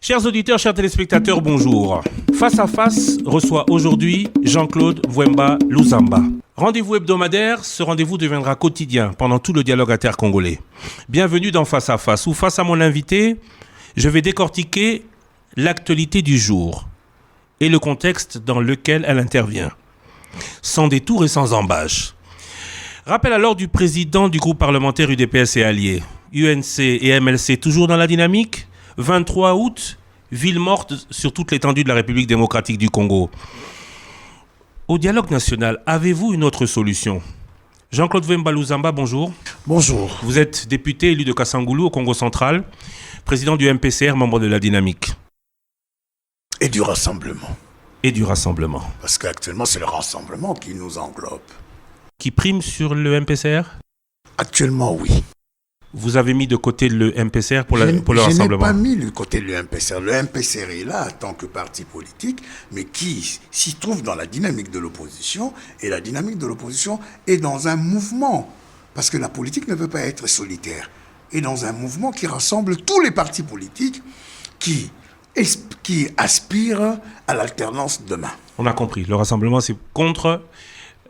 Chers auditeurs, chers téléspectateurs, bonjour. Face à face reçoit aujourd'hui Jean-Claude Mvwemba Luzamba. Rendez-vous hebdomadaire, ce rendez-vous deviendra quotidien pendant tout le dialogue intercongolais. Bienvenue dans Face à face, où face à mon invité, je vais décortiquer l'actualité du jour et le contexte dans lequel elle intervient, sans détour et sans embâche. Rappel alors du président du groupe parlementaire UDPS et alliés, UNC et MLC toujours dans la dynamique. 23 août, ville morte sur toute l'étendue de la République démocratique du Congo. Au dialogue national, avez-vous une autre solution? Jean-Claude Mvwemba Luzamba, bonjour. Bonjour. Vous êtes député élu de Kassangoulou au Congo central, président du MPCR, membre de la dynamique. Et du rassemblement. Et du rassemblement. Parce qu'actuellement, c'est le rassemblement qui nous englobe. Qui prime sur le MPCR? Actuellement, oui. Vous avez mis de côté le MPCR pour le rassemblement? Je n'ai pas mis de côté le MPCR. Le MPCR est là en tant que parti politique, mais qui s'y trouve dans la dynamique de l'opposition. Et la dynamique de l'opposition est dans un mouvement. Parce que la politique ne peut pas être solitaire. Et dans un mouvement qui rassemble tous les partis politiques qui aspirent à l'alternance demain. On a compris. Le rassemblement, c'est contre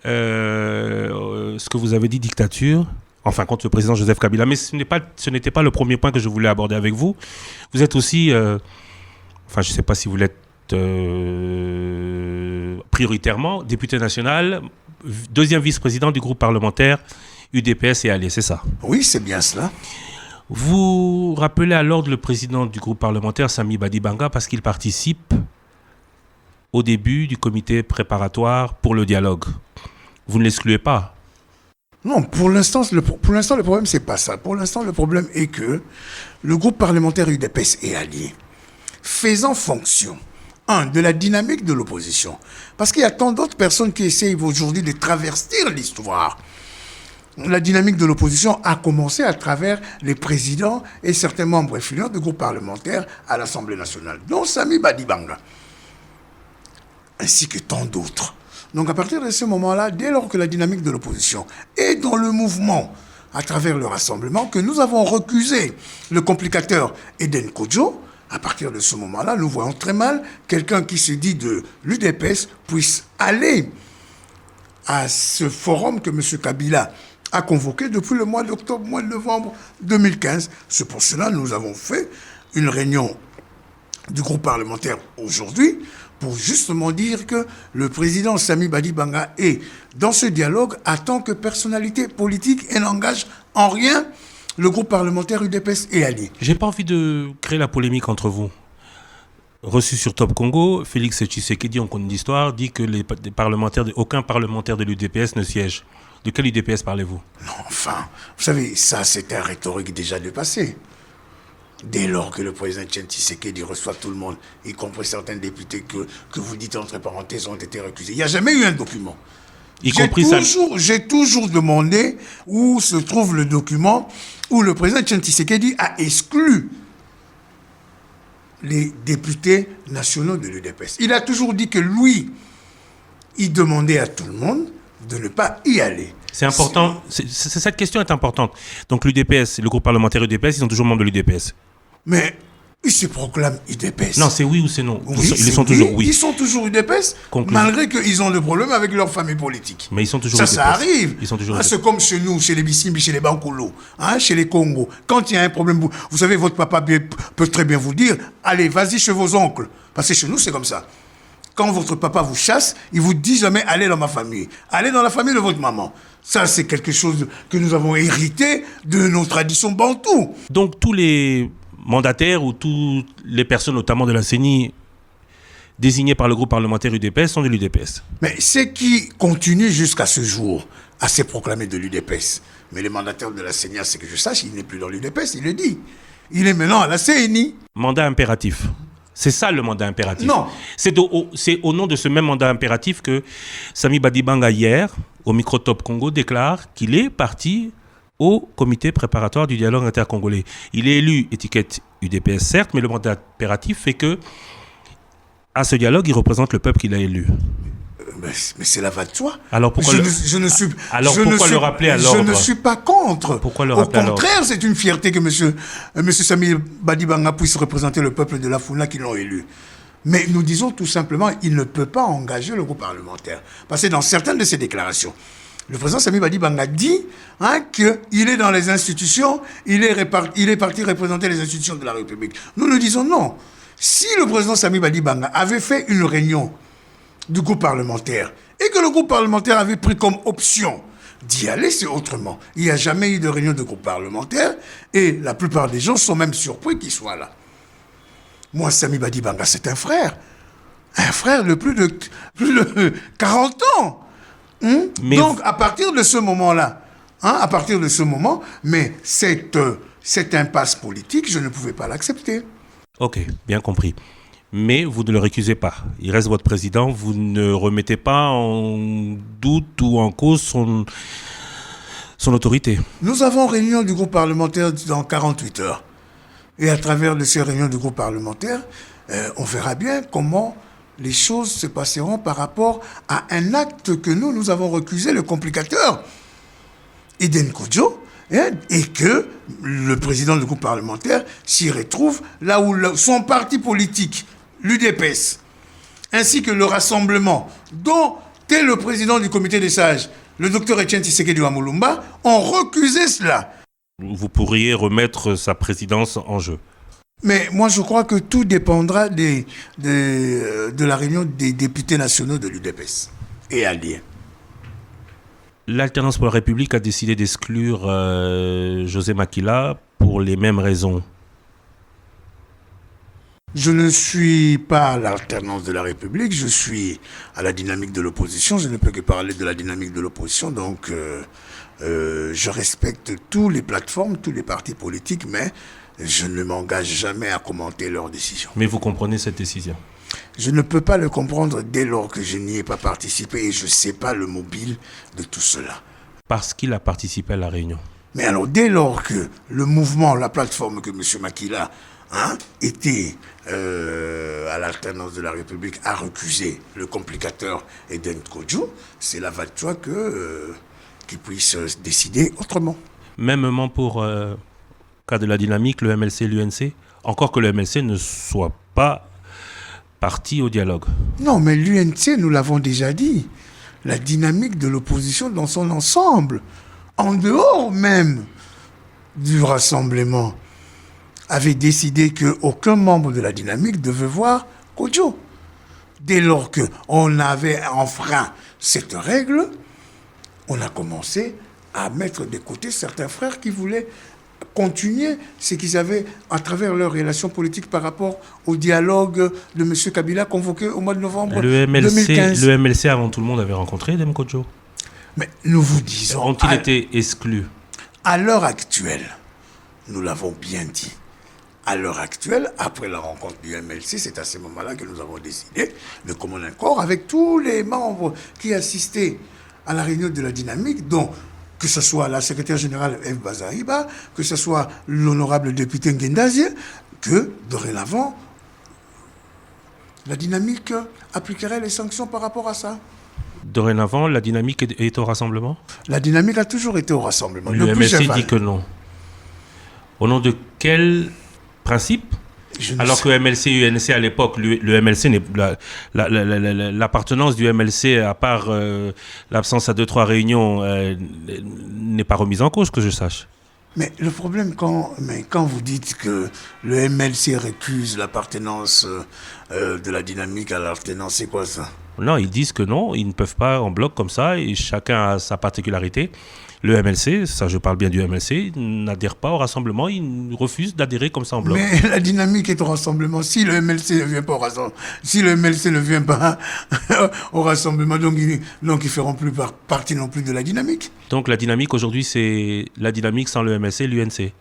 ce que vous avez dit, dictature. Enfin, contre le président Joseph Kabila. Mais ce n'était pas le premier point que je voulais aborder avec vous. Vous êtes aussi, enfin, je ne sais pas si vous l'êtes prioritairement, député national, deuxième vice-président du groupe parlementaire UDPS et alliés, c'est ça? Oui, c'est bien cela. Vous rappelez alors le président du groupe parlementaire, Samy Badibanga, parce qu'il participe au début du comité préparatoire pour le dialogue. Vous ne l'excluez pas? Non, pour l'instant, le problème, c'est pas ça. Pour l'instant, le problème est que le groupe parlementaire UDPS et alliés, faisant fonction, de la dynamique de l'opposition, parce qu'il y a tant d'autres personnes qui essayent aujourd'hui de travestir l'histoire. La dynamique de l'opposition a commencé à travers les présidents et certains membres influents du groupe parlementaire à l'Assemblée nationale, dont Samy Badibanga, ainsi que tant d'autres. Donc à partir de ce moment-là, dès lors que la dynamique de l'opposition est dans le mouvement, à travers le rassemblement, que nous avons recusé le complicateur Eden Kodjo, à partir de ce moment-là, nous voyons très mal quelqu'un qui se dit de l'UDPS puisse aller à ce forum que M. Kabila a convoqué depuis le mois d'octobre, mois de novembre 2015. C'est pour cela que nous avons fait une réunion du groupe parlementaire aujourd'hui, pour justement dire que le président Samy Badibanga est dans ce dialogue en tant que personnalité politique et n'engage en rien le groupe parlementaire UDPS et alliés. J'ai pas envie de créer la polémique entre vous. Reçu sur Top Congo, Félix Tshisekedi, en cours d'histoire, dit que aucun parlementaire de l'UDPS ne siège. De quel UDPS parlez-vous? Non, enfin, vous savez, ça c'est un rhétorique déjà dépassé. Dès lors que le président Tshisekedi reçoit tout le monde, y compris certains députés que vous dites entre parenthèses ont été recusés. Il n'y a jamais eu un document. J'ai toujours demandé où se trouve le document où le président Tshisekedi a exclu les députés nationaux de l'UDPS. Il a toujours dit que lui, il demandait à tout le monde de ne pas y aller. C'est important. Cette question est importante. Donc l'UDPS, le groupe parlementaire UDPS, ils sont toujours membres de l'UDPS. Mais ils se proclament UDPS. Non, c'est oui ou c'est non. Oui, ils sont toujours oui. Ils sont toujours UDPS, malgré qu'ils ont des problèmes avec leur famille politique. Mais ils sont toujours UDPS. Ça arrive. Ils sont toujours c'est comme chez nous, chez les Bissimbi, chez les Bankolo, chez les Congo. Quand il y a un problème, vous savez, votre papa peut très bien vous dire, allez, vas-y chez vos oncles. Parce que chez nous, c'est comme ça. Quand votre papa vous chasse, il vous dit jamais, allez dans ma famille. Allez dans la famille de votre maman. Ça, c'est quelque chose que nous avons hérité de nos traditions bantoues. Donc, tous les mandataires ou toutes les personnes, notamment de la CENI, désignées par le groupe parlementaire UDPS, sont de l'UDPS. Mais ceux qui continuent jusqu'à ce jour à se proclamer de l'UDPS, mais les mandataires de la CENI, c'est que je sache, il n'est plus dans l'UDPS, il le dit. Il est maintenant à la CENI. Mandat impératif. C'est ça le mandat impératif. Non. C'est au nom de ce même mandat impératif que Samy Badibanga, hier, au micro Top Congo, déclare qu'il est parti au comité préparatoire du dialogue intercongolais. Il est élu étiquette UDPS, certes, mais le mandat impératif fait que, à ce dialogue, il représente le peuple qu'il a élu. Mais c'est la va de soi. Alors pourquoi le rappeler à l'ordre? Je ne suis pas contre. Pourquoi le rappeler à l'ordre? Au contraire, c'est une fierté que monsieur Sami Badibanga puisse représenter le peuple de la Funa qui l'ont élu. Mais nous disons tout simplement, il ne peut pas engager le groupe parlementaire. Parce que dans certaines de ses déclarations, le président Sami Badibanga dit qu'il est dans les institutions, il est parti représenter les institutions de la République. Nous nous disons non. Si le président Sami Badibanga avait fait une réunion du groupe parlementaire et que le groupe parlementaire avait pris comme option d'y aller, c'est autrement. Il n'y a jamais eu de réunion de groupe parlementaire et la plupart des gens sont même surpris qu'il soit là. Moi, Sami Badibanga, c'est un frère de plus de 40 ans. Donc, à partir de ce moment-là, mais cette impasse politique, je ne pouvais pas l'accepter. Ok, bien compris. Mais vous ne le récusez pas. Il reste votre président. Vous ne remettez pas en doute ou en cause son autorité. Nous avons réunion du groupe parlementaire dans 48 heures. Et à travers de ces réunions du groupe parlementaire, on verra bien comment les choses se passeront par rapport à un acte que nous avons recusé, le complicateur Eden Kodjo, et que le président du groupe parlementaire s'y retrouve là où son parti politique, l'UDPS, ainsi que le rassemblement, dont est le président du comité des sages, le docteur Etienne Tshisekedi Wamulumba, ont recusé cela. Vous pourriez remettre sa présidence en jeu. Mais moi, je crois que tout dépendra de la réunion des députés nationaux de l'UDPS et alliés. L'Alternance pour la République a décidé d'exclure José Makila pour les mêmes raisons. Je ne suis pas à l'Alternance de la République, je suis à la dynamique de l'opposition. Je ne peux que parler de la dynamique de l'opposition, donc je respecte toutes les plateformes, tous les partis politiques, mais je ne m'engage jamais à commenter leurs décisions. Mais vous comprenez cette décision? Je ne peux pas le comprendre dès lors que je n'y ai pas participé et je ne sais pas le mobile de tout cela. Parce qu'il a participé à la réunion. Mais alors, dès lors que le mouvement, la plateforme que M. Makila était à l'Alternance de la République a recusé le complicateur Eden Kodjo, c'est la va de soi qu'il puisse décider autrement. Mêmement pour cas de la dynamique, le MLC et l'UNC, encore que le MLC ne soit pas parti au dialogue. Non, mais l'UNC, nous l'avons déjà dit, la dynamique de l'opposition dans son ensemble, en dehors même du rassemblement, avait décidé qu'aucun membre de la dynamique devait voir Kodjo. Dès lors qu'on avait enfreint cette règle, on a commencé à mettre de côté certains frères qui voulaient continuer ce qu'ils avaient à travers leurs relations politiques par rapport au dialogue de M. Kabila convoqué au mois de novembre 2015. Le MLC, avant tout le monde, avait rencontré Eden Kodjo. Mais nous vous disons... Ont-ils été exclus? À l'heure actuelle, nous l'avons bien dit, à l'heure actuelle, après la rencontre du MLC, c'est à ce moment-là que nous avons décidé de commun accord avec tous les membres qui assistaient à la réunion de la dynamique, dont que ce soit la secrétaire générale F. Bazariba, que ce soit l'honorable député Ngendazie, que dorénavant, la dynamique appliquerait les sanctions par rapport à ça. Dorénavant, la dynamique est au rassemblement? La dynamique a toujours été au rassemblement. Le MLC dit que non. Au nom de quel principe? Alors que MLC et UNC à l'époque, le MLC, l'appartenance du MLC, à part l'absence à 2-3 réunions, n'est pas remise en cause, que je sache. Mais le problème, quand vous dites que le MLC récuse l'appartenance de la dynamique à l'alternance, c'est quoi ça? Non, ils disent que non, ils ne peuvent pas en bloc comme ça, et chacun a sa particularité. Le MLC, ça je parle bien du MLC, n'adhère pas au rassemblement, il refuse d'adhérer comme ça en bloc. Mais la dynamique est au rassemblement. Si le MLC ne vient pas au rassemblement, au rassemblement, donc ils feront plus partie non plus de la dynamique. Donc la dynamique aujourd'hui, c'est la dynamique sans le MLC et l'UNC.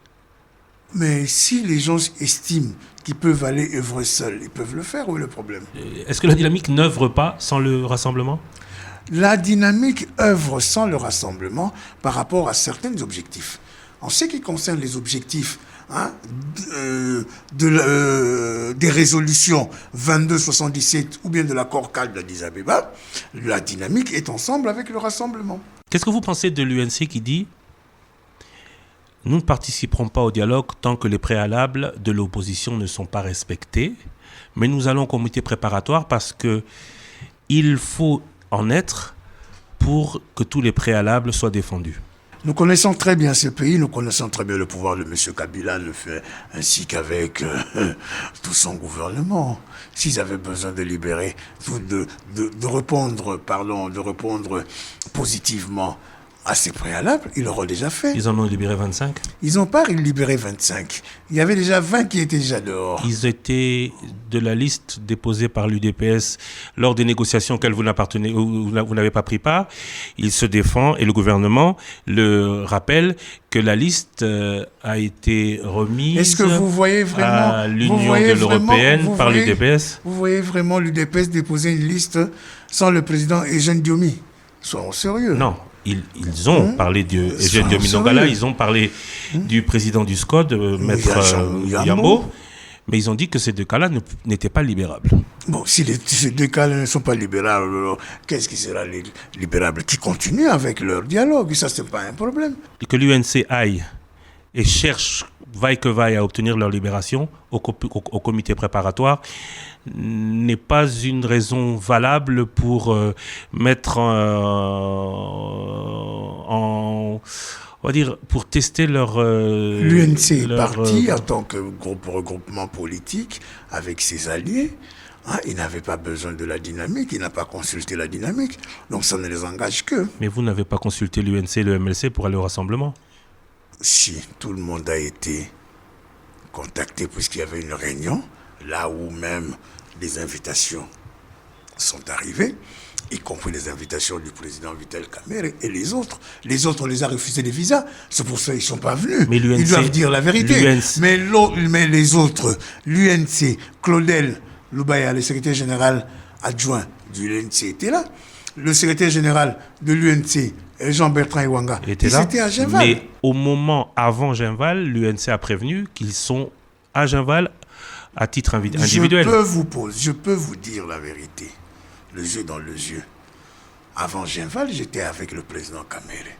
Mais si les gens estiment qu'ils peuvent aller œuvrer seuls, ils peuvent le faire, où est le problème? Est-ce que la dynamique n'œuvre pas sans le rassemblement? La dynamique œuvre sans le rassemblement par rapport à certains objectifs. en ce qui concerne les objectifs des résolutions 2277 ou bien de l'accord cadre d'Addis Abeba, la dynamique est ensemble avec le rassemblement. Qu'est-ce que vous pensez de l'UNC qui dit « Nous ne participerons pas au dialogue tant que les préalables de l'opposition ne sont pas respectés, mais nous allons au comité préparatoire parce qu'il faut en être pour que tous les préalables soient défendus. » Nous connaissons très bien ce pays, nous connaissons très bien le pouvoir de M. Kabila, le fait ainsi qu'avec tout son gouvernement. S'ils avaient besoin de libérer, de répondre positivement à ces préalables, ils l'auraient déjà fait. Ils en ont libéré 25 ? Ils n'ont pas libéré 25. Il y avait déjà 20 qui étaient déjà dehors. Ils étaient de la liste déposée par l'UDPS lors des négociations auxquelles vous n'avez pas pris part. Il se défend et le gouvernement le rappelle que la liste a été remise. Est-ce que vous voyez vraiment, à l'Union européenne par l'UDPS ? Vous voyez vraiment l'UDPS déposer une liste sans le président Eugène Diomi ? Soyons sérieux. Non. Ils ont parlé de Eugène Diomi Ndongala, ils ont parlé du président du SCOD, Maître Yambo, mais ils ont dit que ces deux cas-là n'étaient pas libérables. Bon, si ces deux cas ne sont pas libérables, alors qu'est-ce qui sera libérable ? Qui continuent avec leur dialogue, ça c'est pas un problème. Que l'UNC aille et cherche vaille que vaille à obtenir leur libération au comité préparatoire n'est pas une raison valable pour mettre on va dire, pour tester leur... L'UNC est parti en tant que regroupement politique avec ses alliés. Il n'avait pas besoin de la dynamique, il n'a pas consulté la dynamique, donc ça ne les engage que. Mais vous n'avez pas consulté l'UNC et le MLC pour aller au rassemblement ? Si, tout le monde a été contacté puisqu'il y avait une réunion, là où même des invitations sont arrivées, y compris les invitations du président Vital Kamerhe et les autres. Les autres, on les a refusé des visas, c'est pour ça qu'ils ne sont pas venus. Mais ils doivent dire la vérité. Mais les autres, l'UNC, Claudel Loubaya, le secrétaire général adjoint du l'UNC était là. Le secrétaire général de l'UNC, Jean-Bertrand Iwanga, était à Genval. Mais au moment avant Genval, l'UNC a prévenu qu'ils sont à Genval à titre individuel. Je peux vous dire la vérité, le yeux dans le yeux. Avant Genval, j'étais avec le président Kamerhe.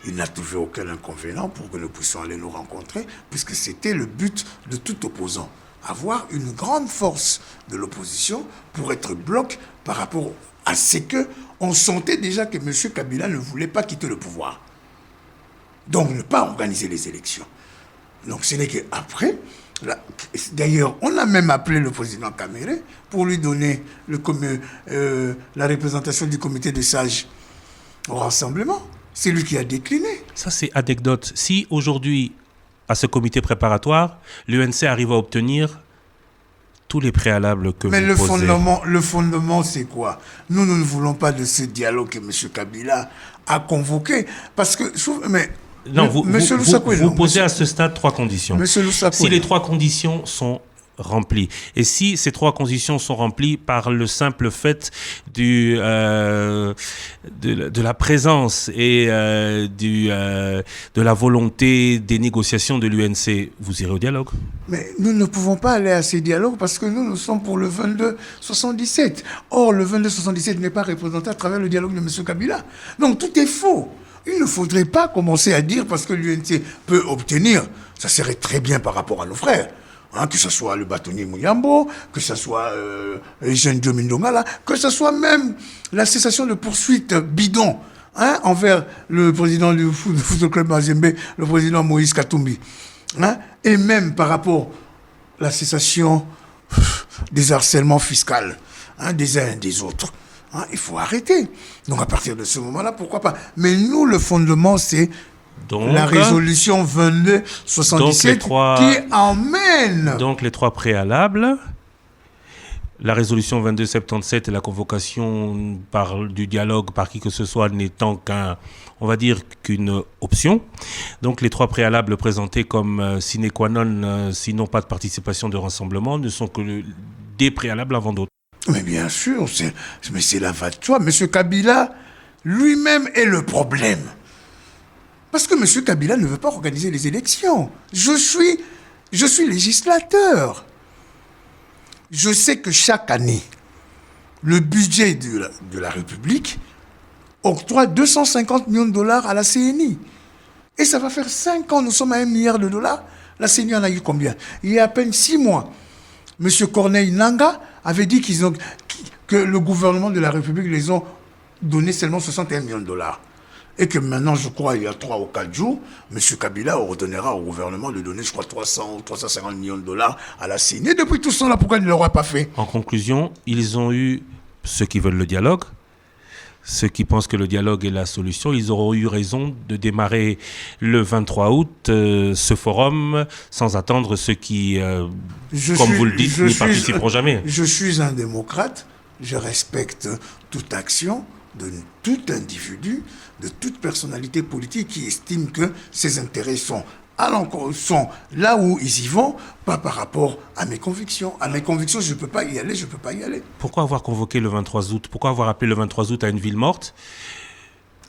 Il n'a trouvé aucun inconvénient pour que nous puissions aller nous rencontrer, puisque c'était le but de tout opposant. Avoir une grande force de l'opposition pour être bloc par rapport à ce que on sentait déjà que M. Kabila ne voulait pas quitter le pouvoir. Donc ne pas organiser les élections. Donc ce n'est qu'après, d'ailleurs on a même appelé le président Kamerhe pour lui donner la représentation du comité de sages au rassemblement. C'est lui qui a décliné. Ça c'est anecdote. Si aujourd'hui, à ce comité préparatoire, l'UNC arrive à obtenir tous les préalables que mais vous posez. Mais le fondement, c'est quoi ? Nous ne voulons pas de ce dialogue que M. Kabila a convoqué. Parce que... Non, vous posez à ce stade 3 conditions. Si les 3 conditions sont remplies, et si ces 3 conditions sont remplies par le simple fait de la présence et de la volonté des négociations de l'UNC, vous irez au dialogue ? Mais nous ne pouvons pas aller à ces dialogues parce que nous sommes pour le 22-77. Or, le 22-77 n'est pas représenté à travers le dialogue de M. Kabila. Donc, tout est faux. Il ne faudrait pas commencer à dire parce que l'UNC peut obtenir, ça serait très bien par rapport à nos frères. Que ce soit le bâtonnier Mouyambo, que ce soit Eugène Diomi Ndongala, que ce soit même la cessation de poursuite bidon envers le président du Football Club Mazembe, le président Moïse Katumbi. Et même par rapport à la cessation des harcèlements fiscaux des uns et des autres. Il faut arrêter. Donc à partir de ce moment-là, pourquoi pas ? Mais nous, le fondement, c'est la résolution 2277 qui emmène... Donc les 3 préalables, la résolution 2277 et la convocation du dialogue par qui que ce soit n'étant qu'une option. Donc les 3 préalables présentés comme sine qua non, sinon pas de participation de rassemblement, ne sont que des préalables avant d'autres. Mais bien sûr, c'est la va de soi. M. Kabila lui-même est le problème. Parce que M. Kabila ne veut pas organiser les élections. Je suis législateur. Je sais que chaque année, le budget de la République octroie 250 millions de dollars à la CNI. Et ça va faire 5 ans, nous sommes à 1 milliard de dollars. La CNI en a eu combien? Il y a à peine 6 mois. M. Corneille Nangaa avait dit que le gouvernement de la République les ont donné seulement 61 millions de dollars. Et que maintenant, je crois, il y a 3 ou 4 jours, M. Kabila ordonnera au gouvernement de donner, je crois, 300 ou 350 millions de dollars à la CNI. Et depuis tout ce temps-là, pourquoi il ne l'aura pas fait? En conclusion, ils ont eu ceux qui veulent le dialogue, ceux qui pensent que le dialogue est la solution. Ils auront eu raison de démarrer le 23 août ce forum sans attendre ceux qui, vous le dites, n'y participeront jamais. Je suis un démocrate, je respecte toute action de tout individu, de toute personnalité politique qui estime que ses intérêts sont là où ils y vont, pas par rapport à mes convictions. À mes convictions, je ne peux pas y aller, je ne peux pas y aller. Pourquoi avoir convoqué le 23 août? Pourquoi avoir appelé le 23 août à une ville morte?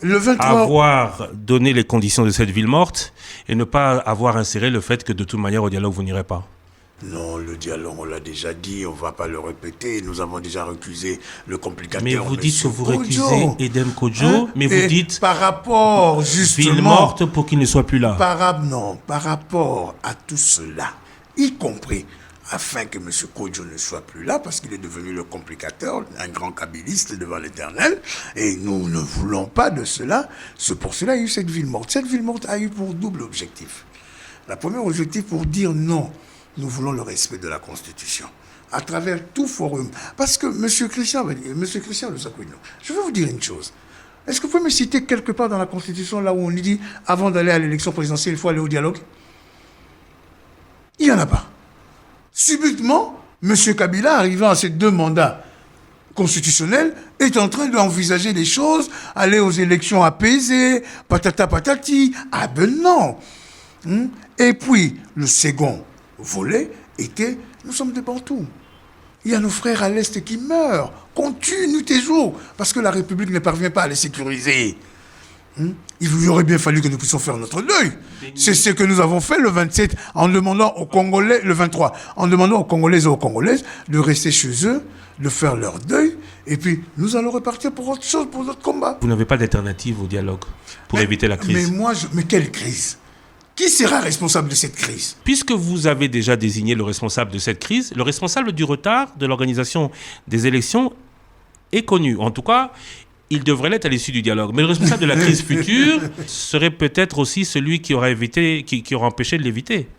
Le 23... Avoir donné les conditions de cette ville morte et ne pas avoir inséré le fait que de toute manière au dialogue vous n'irez pas. Non, le dialogue, on l'a déjà dit, on ne va pas le répéter. Nous avons déjà recusé le complicateur. Mais vous dites que vous Kodjo. récusez Eden Kodjo, mais vous dites par rapport justement ville morte pour qu'il ne soit plus là. Par rapport à tout cela, y compris afin que M. Kodjo ne soit plus là, parce qu'il est devenu le complicateur, un grand kabiliste devant l'Éternel, et nous ne voulons pas de cela. C'est pour cela qu'il y a eu cette ville morte. Cette ville morte a eu pour double objectif. Le premier objectif pour dire non. Nous voulons le respect de la Constitution, à travers tout forum. Parce que M. Christian Lusakweno, je vais vous dire une chose. Est-ce que vous pouvez me citer quelque part dans la Constitution, là où on dit, avant d'aller à l'élection présidentielle, il faut aller au dialogue? Il n'y en a pas. Subitement, M. Kabila, arrivant à ces 2 mandats constitutionnels, est en train d'envisager des choses, aller aux élections apaisées, patata patati. Ah ben non. Et puis, le second volet était, nous sommes des Bantous. Il y a nos frères à l'Est qui meurent. Continue tes jours, parce que la République ne parvient pas à les sécuriser. Il aurait bien fallu que nous puissions faire notre deuil. C'est ce que nous avons fait le 27, en demandant aux Congolais, le 23, en demandant aux Congolais et aux Congolaises de rester chez eux, de faire leur deuil, et puis nous allons repartir pour autre chose, pour notre combat. Vous n'avez pas d'alternative au dialogue pour éviter la crise? Mais quelle crise? Qui sera responsable de cette crise? Puisque vous avez déjà désigné le responsable de cette crise, le responsable du retard de l'organisation des élections est connu. En tout cas, il devrait l'être à l'issue du dialogue. Mais le responsable de la crise future serait peut-être aussi celui qui aura empêché de l'éviter.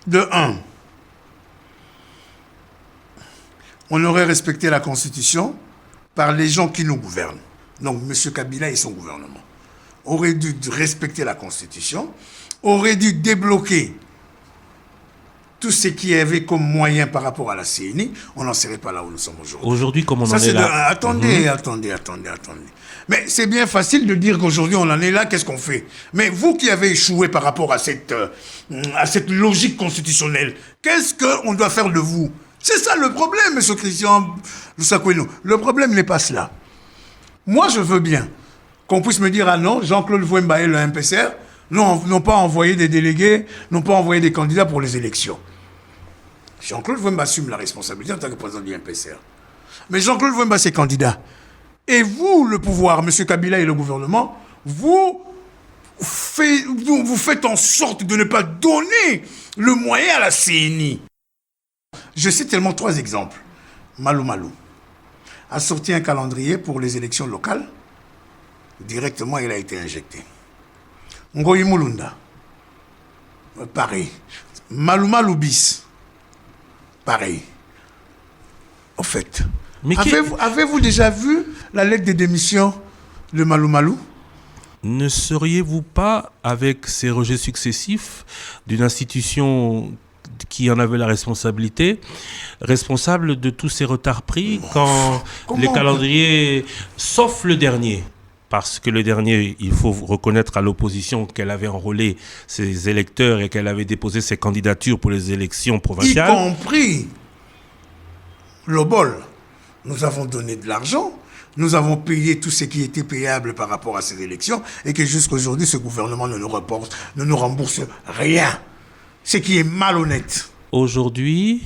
De un, on aurait respecté la Constitution par les gens qui nous gouvernent. Donc, M. Kabila et son gouvernement auraient dû respecter la Constitution, aurait dû débloquer tout ce qu'il y avait comme moyen par rapport à la CNI, on n'en serait pas là où nous sommes aujourd'hui. Aujourd'hui, comme on en est là... Attendez. Mais c'est bien facile de dire qu'aujourd'hui on en est là, qu'est-ce qu'on fait? Mais vous qui avez échoué par rapport à cette logique constitutionnelle, qu'est-ce qu'on doit faire de vous? C'est ça le problème, M. Christian Lusakweno. Le problème n'est pas cela. Moi, je veux bien qu'on puisse me dire, ah non, Jean-Claude Vouemba et le MPCR n'ont pas envoyé des délégués, n'ont pas envoyé des candidats pour les élections. Jean-Claude Vouemba assume la responsabilité en tant que président du MPCR. Mais Jean-Claude Vouemba, c'est candidat. Et vous, le pouvoir, M. Kabila et le gouvernement, vous faites en sorte de ne pas donner le moyen à la CNI. Je cite tellement 3 exemples. Malou Malou a sorti un calendrier pour les élections locales. Directement, il a été injecté. Ngoyi Mulunda, pareil. Malou Malou bis, pareil. En fait, avez-vous déjà vu la lettre de démission de Malou Malou? Ne seriez-vous pas, avec ces rejets successifs d'une institution qui en avait la responsabilité, responsable de tous ces retards pris quand les calendriers, sauf le dernier, parce que le dernier, il faut reconnaître à l'opposition qu'elle avait enrôlé ses électeurs et qu'elle avait déposé ses candidatures pour les élections provinciales. Y compris le bol. Nous avons donné de l'argent Nous avons payé tout ce qui était payable par rapport à ces élections et que jusqu'à aujourd'hui, ce gouvernement ne nous rembourse rien. Ce qui est malhonnête. Aujourd'hui,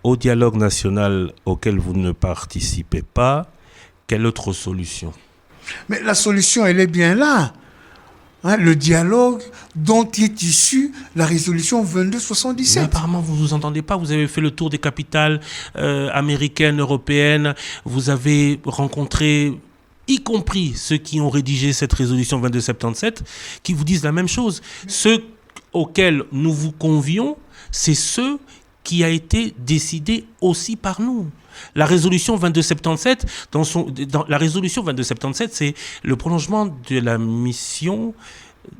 au dialogue national auquel vous ne participez pas, quelle autre solution? Mais la solution, elle est bien là. Le dialogue dont est issue la résolution 2277. Mais apparemment, vous ne vous entendez pas. Vous avez fait le tour des capitales américaines, européennes. Vous avez rencontré, y compris ceux qui ont rédigé cette résolution 2277, qui vous disent la même chose. Ceux auxquels nous vous convions, c'est ceux qui a été décidé aussi par nous. La résolution 2277, la résolution 2277, c'est le prolongement de la mission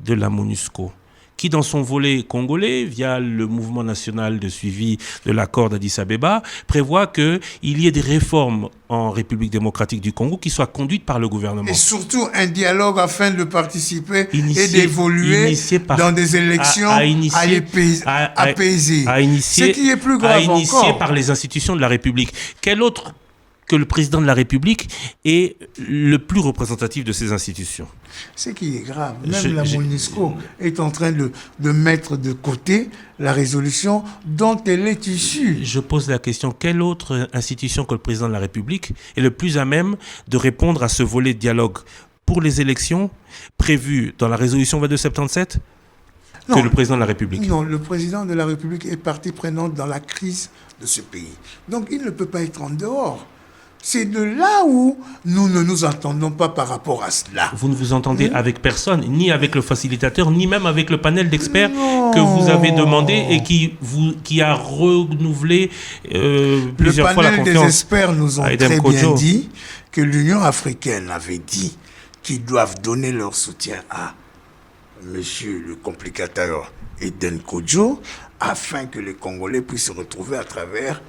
de la MONUSCO, qui dans son volet congolais, via le mouvement national de suivi de l'accord d'Addis Abeba, prévoit qu'il y ait des réformes en République démocratique du Congo qui soient conduites par le gouvernement. Et surtout un dialogue afin de participer et d'évoluer dans des élections apaisées. Ce qui est plus grave encore. Initié par les institutions de la République. Quel autre que le président de la République est le plus représentatif de ces institutions? Ce qui est grave, même la MONUSCO est en train de mettre de côté la résolution dont elle est issue. Je pose la question, quelle autre institution que le président de la République est le plus à même de répondre à ce volet de dialogue pour les élections prévues dans la résolution 2277 que le président de la République? Non, le président de la République est partie prenante dans la crise de ce pays. Donc il ne peut pas être en dehors. C'est de là où nous ne nous entendons pas par rapport à cela. Vous ne vous entendez avec personne, ni avec le facilitateur, ni même avec le panel d'experts que vous avez demandé et qui a renouvelé plusieurs fois la confiance. Le panel des experts nous ont très bien dit que l'Union africaine avait dit qu'ils doivent donner leur soutien à monsieur le complicateur Eden Kodjo afin que les Congolais puissent se retrouver à travers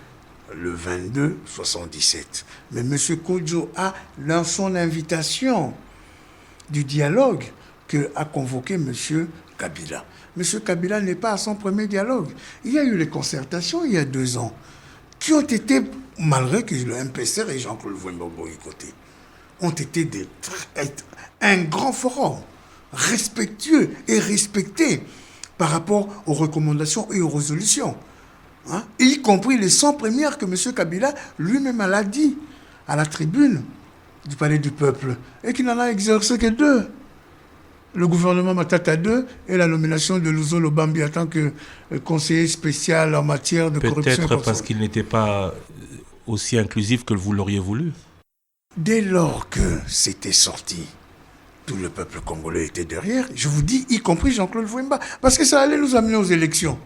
le 22-77. Mais M. Kodjo a, dans son invitation du dialogue, a convoqué M. Kabila. M. Kabila n'est pas à son premier dialogue. Il y a eu les concertations il y a 2 ans, qui ont été, malgré que le MPCR et Jean-Claude Vouemba boycotté, ont été un grand forum, respectueux et respecté par rapport aux recommandations et aux résolutions. Y compris les 100 premières que M. Kabila lui-même l'a dit à la tribune du Palais du Peuple et qu'il n'en a exercé que 2. Le gouvernement Matata 2 et la nomination de Luzo Lobambi en tant que conseiller spécial en matière de corruption. Peut-être parce qu'il n'était pas aussi inclusif que vous l'auriez voulu. Dès lors que c'était sorti, tout le peuple congolais était derrière, je vous dis, y compris Jean-Claude Vouemba, parce que ça allait nous amener aux élections.